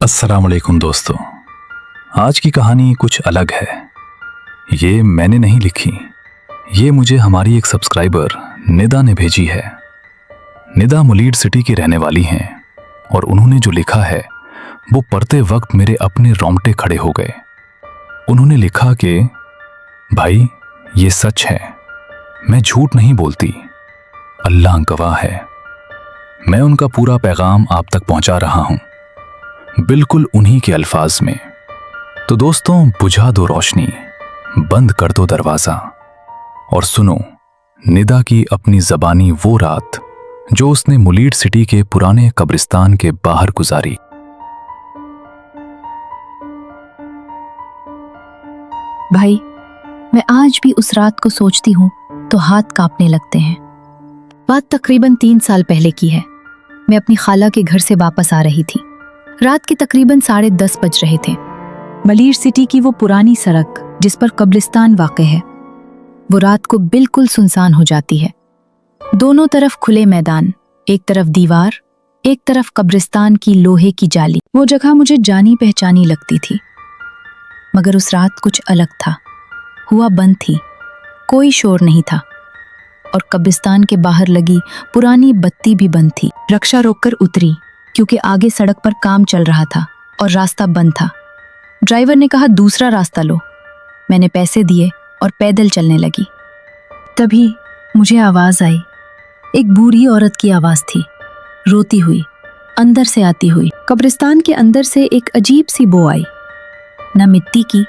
अस्सलाम वालेकुम दोस्तों। आज की कहानी कुछ अलग है। ये मैंने नहीं लिखी, ये मुझे हमारी एक सब्सक्राइबर निदा ने भेजी है। निदा मुलीड सिटी की रहने वाली हैं और उन्होंने जो लिखा है वो पढ़ते वक्त मेरे अपने रोंगटे खड़े हो गए। उन्होंने लिखा कि भाई ये सच है, मैं झूठ नहीं बोलती, अल्लाह गवाह है। मैं उनका पूरा पैगाम आप तक पहुंचा रहा हूं, बिल्कुल उन्हीं के अल्फाज में। तो दोस्तों, बुझा दो रोशनी, बंद कर दो दरवाजा और सुनो निदा की अपनी ज़बानी वो रात जो उसने मुलीड सिटी के पुराने कब्रिस्तान के बाहर गुजारी। भाई, मैं आज भी उस रात को सोचती हूँ तो हाथ कांपने लगते हैं। बात तकरीबन 3 साल पहले की है। मैं अपनी खाला के घर से वापस आ रही थी। रात के तकरीबन 10:30 बज रहे थे। मुलीड सिटी की वो पुरानी सड़क जिस पर कब्रिस्तान वाक़ है, वो रात को बिल्कुल सुनसान हो जाती है। दोनों तरफ खुले मैदान, एक तरफ दीवार, एक तरफ कब्रिस्तान की लोहे की जाली। वो जगह मुझे जानी पहचानी लगती थी, मगर उस रात कुछ अलग था। हुआ बंद थी, कोई शोर नहीं था और कब्रिस्तान के बाहर लगी पुरानी बत्ती भी बंद थी। रक्षा रोककर उतरी क्योंकि आगे सड़क पर काम चल रहा था और रास्ता बंद था। ड्राइवर ने कहा दूसरा रास्ता लो। मैंने पैसे दिए और पैदल चलने लगी। तभी मुझे आवाज आई। एक बूढ़ी औरत की आवाज थी, रोती हुई, अंदर से आती हुई। कब्रिस्तान के अंदर से एक अजीब सी बो आई, न मिट्टी की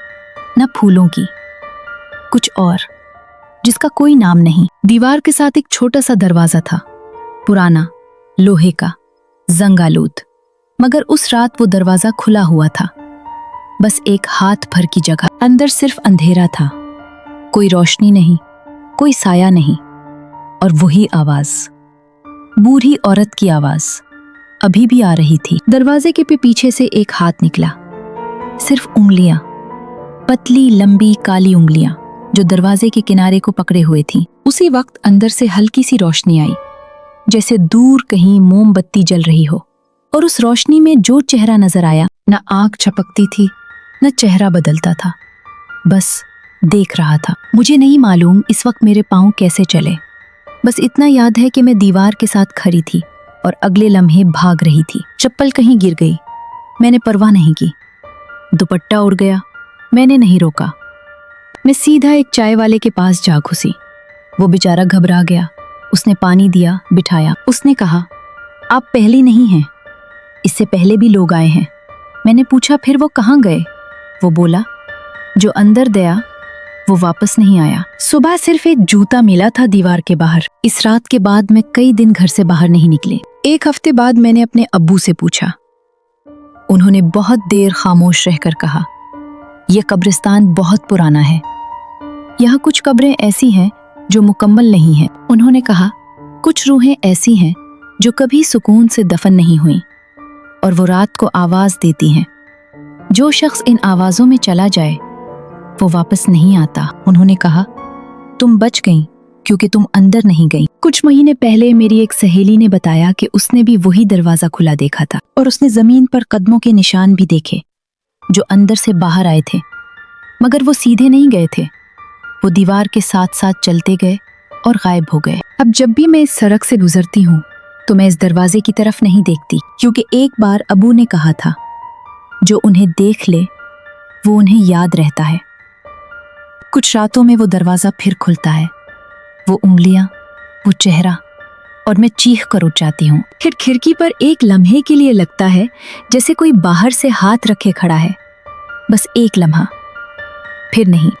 न फूलों की, कुछ और जिसका कोई नाम नहीं। दीवार के साथ एक छोटा सा दरवाजा था, पुराना, लोहे का, जंगालूद। मगर उस रात वो दरवाजा खुला हुआ था, बस एक हाथ भर की जगह। अंदर सिर्फ अंधेरा था, कोई रोशनी नहीं, कोई साया नहीं, और वही आवाज, बूढ़ी औरत की आवाज अभी भी आ रही थी। दरवाजे के पीछे से एक हाथ निकला, सिर्फ उंगलियां, पतली लंबी काली उंगलियां जो दरवाजे के किनारे को पकड़े हुए थीं। उसी वक्त अंदर से हल्की सी रोशनी आई, जैसे दूर कहीं मोमबत्ती जल रही हो। और उस रोशनी में जो चेहरा नजर आया, न आंख छपकती थी न चेहरा बदलता था, बस देख रहा था। मुझे नहीं मालूम इस वक्त मेरे पांव कैसे चले, बस इतना याद है कि मैं दीवार के साथ खड़ी थी और अगले लम्हे भाग रही थी। चप्पल कहीं गिर गई, मैंने परवाह नहीं की। दुपट्टा उड़ गया, मैंने नहीं रोका। मैं सीधा एक चाय वाले के पास जा घुसी। वो बेचारा घबरा गया। उसने पानी दिया, बिठाया। उसने कहा, आप पहली नहीं हैं, इससे पहले भी लोग आए हैं। मैंने पूछा, फिर वो कहाँ गए? वो बोला, जो अंदर गया वो वापस नहीं आया। सुबह सिर्फ एक जूता मिला था दीवार के बाहर। इस रात के बाद मैं कई दिन घर से बाहर नहीं निकले। 1 हफ्ते बाद मैंने अपने अब्बू से पूछा। उन्होंने बहुत देर खामोश रहकर कहा, यह कब्रिस्तान बहुत पुराना है, यहाँ कुछ कब्रें ऐसी हैं जो मुकम्मल नहीं हैं। उन्होंने कहा, कुछ रूहें ऐसी हैं जो कभी सुकून से दफन नहीं हुई और वो रात को आवाज देती हैं। जो शख्स इन आवाजों में चला जाए वो वापस नहीं आता। उन्होंने कहा, तुम बच गईं क्योंकि तुम अंदर नहीं गईं। कुछ महीने पहले मेरी एक सहेली ने बताया कि उसने भी वही दरवाजा खुला देखा था और उसने जमीन पर कदमों के निशान भी देखे जो अंदर से बाहर आए थे, मगर वो सीधे नहीं गए थे, वो दीवार के साथ साथ चलते गए और गायब हो गए। अब जब भी मैं इस सड़क से गुजरती हूँ तो मैं इस दरवाजे की तरफ नहीं देखती, क्योंकि एक बार अबू ने कहा था, जो उन्हें देख ले वो उन्हें याद रहता है। कुछ रातों में वो दरवाजा फिर खुलता है, वो उंगलियां, वो चेहरा, और मैं चीख कर उठ जाती हूँ। फिर खिड़की पर एक लम्हे के लिए लगता है जैसे कोई बाहर से हाथ रखे खड़ा है, बस एक लम्हा, फिर नहीं।